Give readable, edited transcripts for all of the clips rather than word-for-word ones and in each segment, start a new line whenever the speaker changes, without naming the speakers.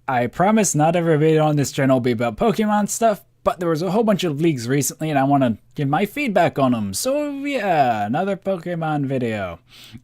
I promise not every video on this channel will be about Pokemon stuff, but there was a whole bunch of leaks recently and I want to give my feedback on them. So yeah, another Pokemon video.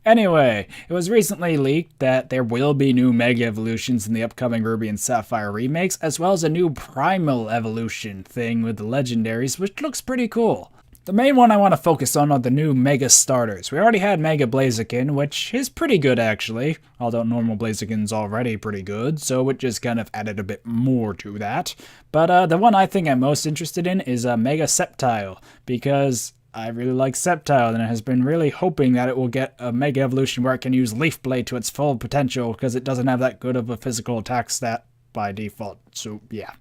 Anyway, it was recently leaked that there will be new Mega Evolutions in the upcoming Ruby and Sapphire remakes, as well as a new Primal Evolution thing with the Legendaries, which looks pretty cool. The main one I want to focus on are the new Mega Starters. We already had Mega Blaziken, which is pretty good actually, although normal Blaziken's already pretty good, so it just kind of added a bit more to that. But the one I think I'm most interested in is Mega Sceptile, because I really like Sceptile, and it has been really hoping that it will get a Mega Evolution where it can use Leaf Blade to its full potential, because it doesn't have that good of a physical attack stat by default, so yeah.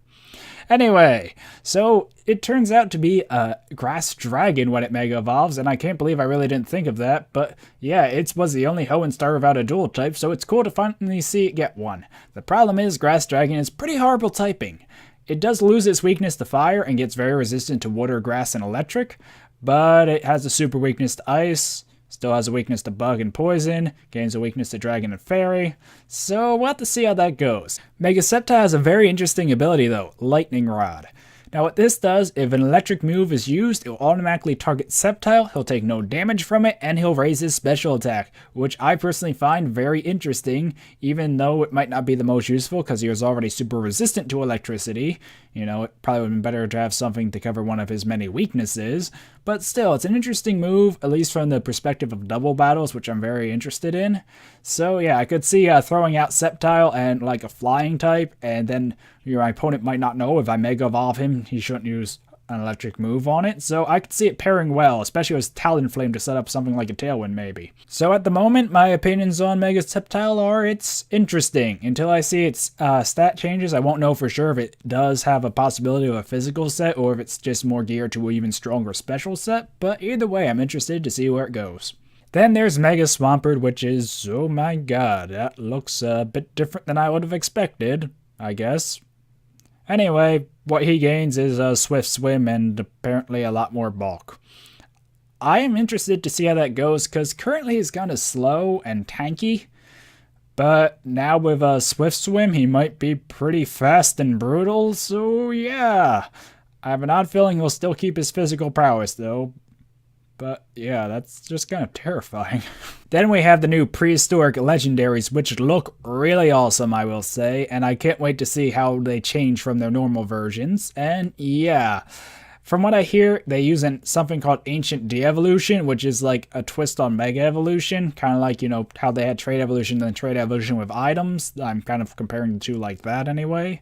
Anyway, so it turns out to be a grass dragon when it mega evolves, and I can't believe I really didn't think of that, but yeah, it was the only Hoenn starter without a dual type, so it's cool to finally see it get one. The problem is grass dragon is pretty horrible typing. It does lose its weakness to fire and gets very resistant to water, grass, and electric, but it has a super weakness to ice, still has a weakness to bug and poison, gains a weakness to dragon and fairy, so we'll have to see how that goes. Mega Sceptile has a very interesting ability though, Lightning Rod. Now what this does, if an electric move is used, it will automatically target Sceptile, he'll take no damage from it, and he'll raise his special attack, which I personally find very interesting, even though it might not be the most useful because he was already super resistant to electricity. You know, it probably would have been better to have something to cover one of his many weaknesses, but still, it's an interesting move, at least from the perspective of double battles, which I'm very interested in. So yeah, I could see throwing out Sceptile and like a flying type, and then your opponent might not know if I Mega Evolve him, he shouldn't use an electric move on it, so I could see it pairing well, especially with Talonflame to set up something like a Tailwind maybe. So at the moment, my opinions on Mega Sceptile are it's interesting. Until I see its stat changes, I won't know for sure if it does have a possibility of a physical set or if it's just more geared to an even stronger special set, but either way, I'm interested to see where it goes. Then there's Mega Swampert, which is, oh my god, that looks a bit different than I would have expected, I guess. Anyway, what he gains is a swift swim and apparently a lot more bulk. I am interested to see how that goes because currently he's kind of slow and tanky, but now with a swift swim he might be pretty fast and brutal, so yeah. I have an odd feeling he'll still keep his physical prowess though. But yeah, that's just kind of terrifying. Then we have the new prehistoric legendaries, which look really awesome, I will say, and I can't wait to see how they change from their normal versions. And yeah, from what I hear, they use something called Ancient De-Evolution, which is like a twist on Mega Evolution, kind of like, you know, how they had Trade Evolution and then Trade Evolution with items. I'm kind of comparing the two like that anyway.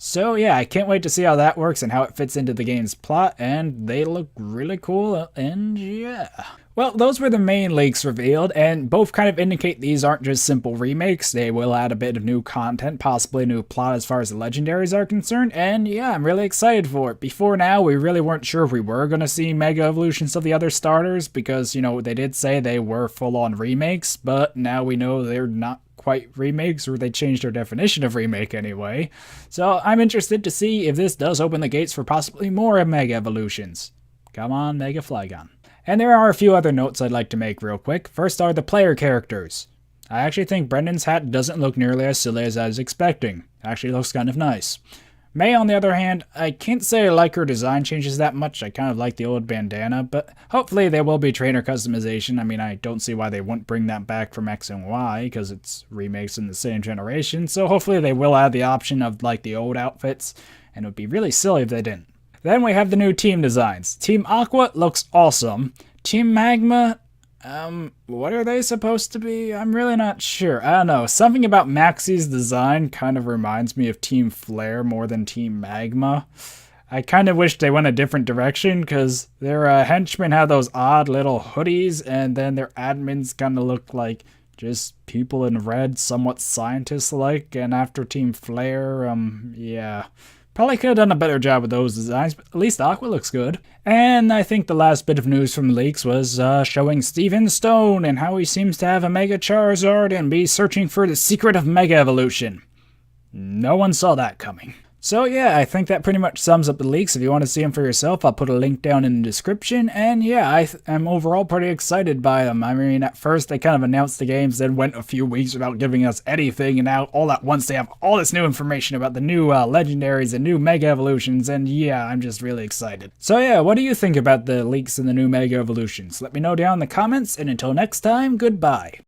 So yeah, I can't wait to see how that works and how it fits into the game's plot, and they look really cool, and yeah. Well, those were the main leaks revealed, and both kind of indicate these aren't just simple remakes. They will add a bit of new content, possibly a new plot as far as the legendaries are concerned, and yeah, I'm really excited for it. Before now, we really weren't sure if we were going to see Mega Evolutions of the other starters, because, you know, they did say they were full-on remakes, but now we know they're not quite remakes, or they changed their definition of remake anyway. So I'm interested to see if this does open the gates for possibly more Mega Evolutions. Come on, Mega Flygon. And there are a few other notes I'd like to make real quick. First are the player characters. I actually think Brendan's hat doesn't look nearly as silly as I was expecting. It actually looks kind of nice. May, on the other hand, I can't say I like her design changes that much. I kind of like the old bandana, but hopefully there will be trainer customization. I mean, I don't see why they wouldn't bring that back from X and Y, because it's remakes in the same generation, so hopefully they will add the option of, like, the old outfits, and it would be really silly if they didn't. Then we have the new team designs. Team Aqua looks awesome. Team Magma, what are they supposed to be? I'm really not sure. I don't know. Something about Maxie's design kind of reminds me of Team Flare more than Team Magma. I kind of wish they went a different direction because their henchmen have those odd little hoodies, and then their admins kind of look like just people in red, somewhat scientist-like, and after Team Flare, yeah. Probably could have done a better job with those designs, but at least Aqua looks good. And I think the last bit of news from the leaks was showing Steven Stone and how he seems to have a Mega Charizard and be searching for the secret of Mega Evolution. No one saw that coming. So yeah, I think that pretty much sums up the leaks. If you want to see them for yourself, I'll put a link down in the description. And yeah, I am overall pretty excited by them. I mean, at first they kind of announced the games, then went a few weeks without giving us anything, and now all at once they have all this new information about the new legendaries and new Mega Evolutions, and yeah, I'm just really excited. So yeah, what do you think about the leaks and the new Mega Evolutions? Let me know down in the comments, and until next time, goodbye.